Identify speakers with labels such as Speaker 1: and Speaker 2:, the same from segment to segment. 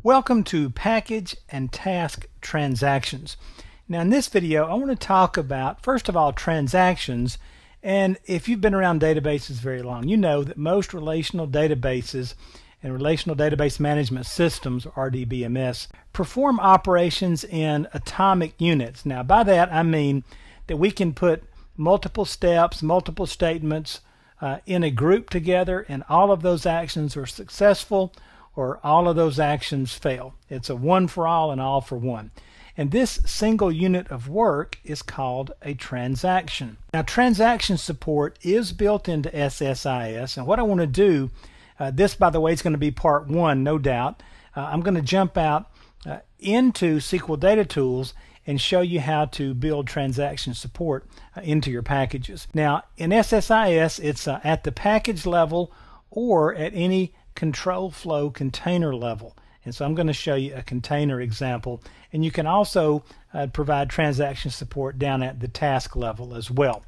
Speaker 1: Welcome to Package and Task Transactions. Now in this video I want to talk about, first of all, transactions. And if you've been around databases very long, you know that most relational databases and relational database management systems, RDBMS, perform operations in atomic units. Now by that I mean that we can put multiple steps, multiple statements in a group together, and all of those actions are successful or all of those actions fail. It's a one for all and all for one. And this single unit of work is called a transaction. Now transaction support is built into SSIS, and what I want to do, this by the way is going to be part one, no doubt. I'm going to jump out into SQL Data Tools and show you how to build transaction support into your packages. Now in SSIS it's at the package level or at any control flow container level. And so I'm going to show you a container example, and you can also provide transaction support down at the task level as well.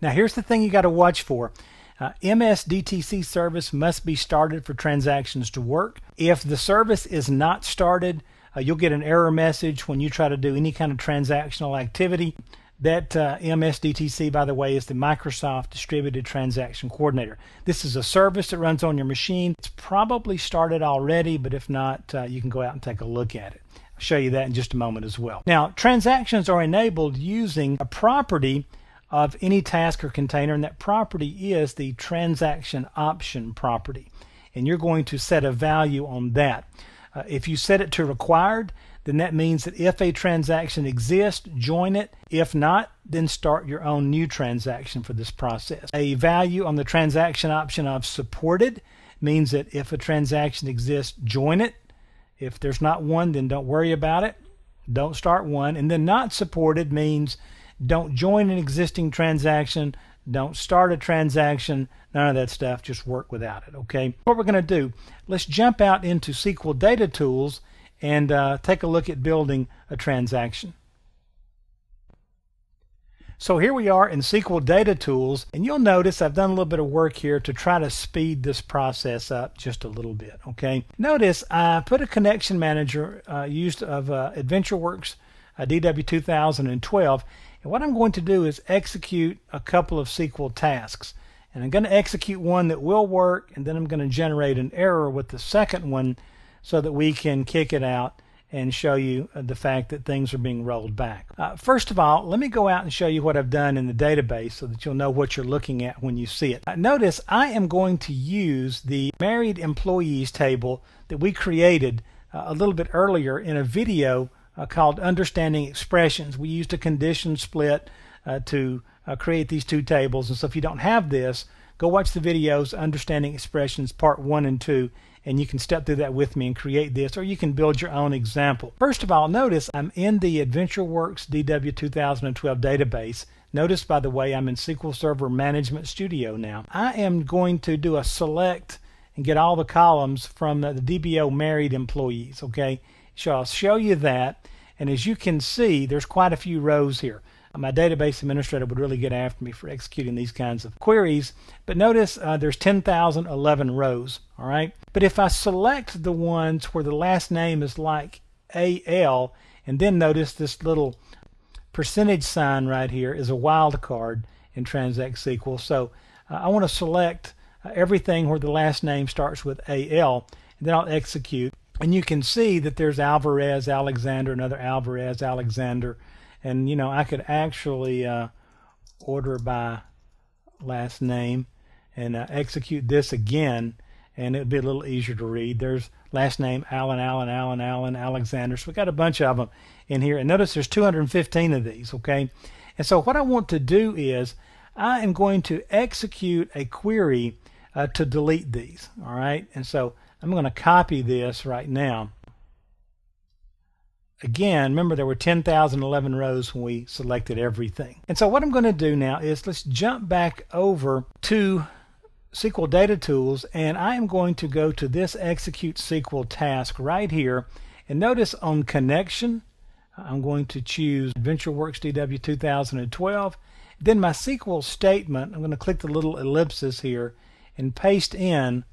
Speaker 1: Now here's the thing you got to watch for. MS-DTC service must be started for transactions to work. If the service is not started, you'll get an error message when you try to do any kind of transactional activity. That MS-DTC, by the way, is the Microsoft Distributed Transaction Coordinator. This is a service that runs on your machine. It's probably started already, but if not, you can go out and take a look at it. I'll show you that in just a moment as well. Now, transactions are enabled using a property of any task or container, and that property is the transaction option property. And you're going to set a value on that. If you set it to required, then that means that if a transaction exists, join it. If not, then start your own new transaction for this process. A value on the transaction option of supported means that if a transaction exists, join it. If there's not one, then don't worry about it. Don't start one. And then not supported means don't join an existing transaction, don't start a transaction, none of that stuff, just work without it, okay? What we're going to do, let's jump out into SQL Data Tools and take a look at building a transaction. So here we are in SQL Data Tools, and you'll notice I've done a little bit of work here to try to speed this process up just a little bit, okay? Notice I put a connection manager used of AdventureWorks DW 2012, and what I'm going to do is execute a couple of SQL tasks. And I'm going to execute one that will work, and then I'm going to generate an error with the second one so that we can kick it out and show you the fact that things are being rolled back. First of all, let me go out and show you what I've done in the database so that you'll know what you're looking at when you see it. Notice I am going to use the married employees table that we created a little bit earlier in a video called Understanding Expressions. We used a condition split to create these two tables, and so if you don't have this, go watch the videos Understanding Expressions Part 1 and 2, and you can step through that with me and create this, or you can build your own example. First of all, notice I'm in the AdventureWorks DW 2012 database. Notice, by the way, I'm in SQL Server Management Studio now. I am going to do a select and get all the columns from the DBO married employees, okay? So I'll show you that, and as you can see, there's quite a few rows here. My database administrator would really get after me for executing these kinds of queries, but notice there's 10,011 rows, all right? But if I select the ones where the last name is like AL, and then notice this little percentage sign right here is a wildcard in Transact SQL, so I want to select everything where the last name starts with AL, and then I'll execute. And you can see that there's Alvarez, Alexander, another Alvarez, Alexander. And, you know, I could actually order by last name and execute this again, and it would be a little easier to read. There's last name Allen, Allen, Allen, Allen, Alexander. So we got a bunch of them in here. And notice there's 215 of these, okay? And so what I want to do is I am going to execute a query to delete these, all right? And so I'm going to copy this right now. Again, remember there were 10,011 rows when we selected everything. And so what I'm going to do now is let's jump back over to SQL Data Tools, and I am going to go to this Execute SQL task right here. And notice on Connection, I'm going to choose AdventureWorks DW 2012. Then my SQL statement, I'm going to click the little ellipsis here and paste in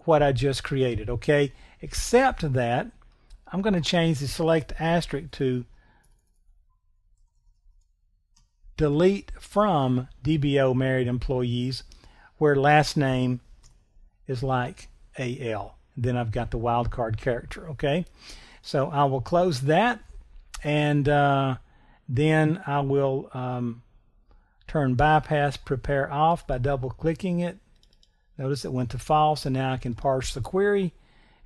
Speaker 1: what I just created, okay? Except that I'm going to change the select asterisk to delete from DBO married employees where last name is like AL. Then I've got the wildcard character. Okay, so I will close that, and then I will turn bypass prepare off by double clicking it. Notice it went to false, and now I can parse the query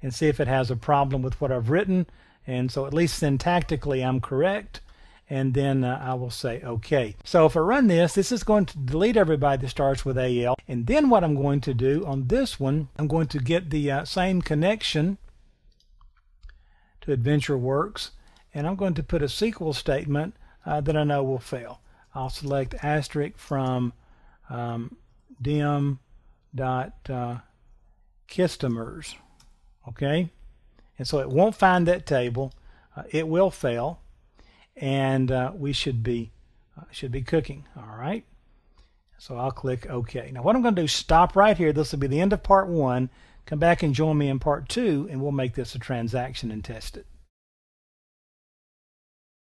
Speaker 1: and see if it has a problem with what I've written. And so at least syntactically I'm correct, and then I will say OK. So if I run this, this is going to delete everybody that starts with AL. And then what I'm going to do on this one, I'm going to get the same connection to AdventureWorks, and I'm going to put a SQL statement that I know will fail. I'll select asterisk from dim.customers. Okay, and so it won't find that table. It will fail, and we should be cooking. All right, so I'll click OK. Now what I'm going to do is stop right here. This will be the end of part 1. Come back and join me in part 2, and we'll make this a transaction and test it.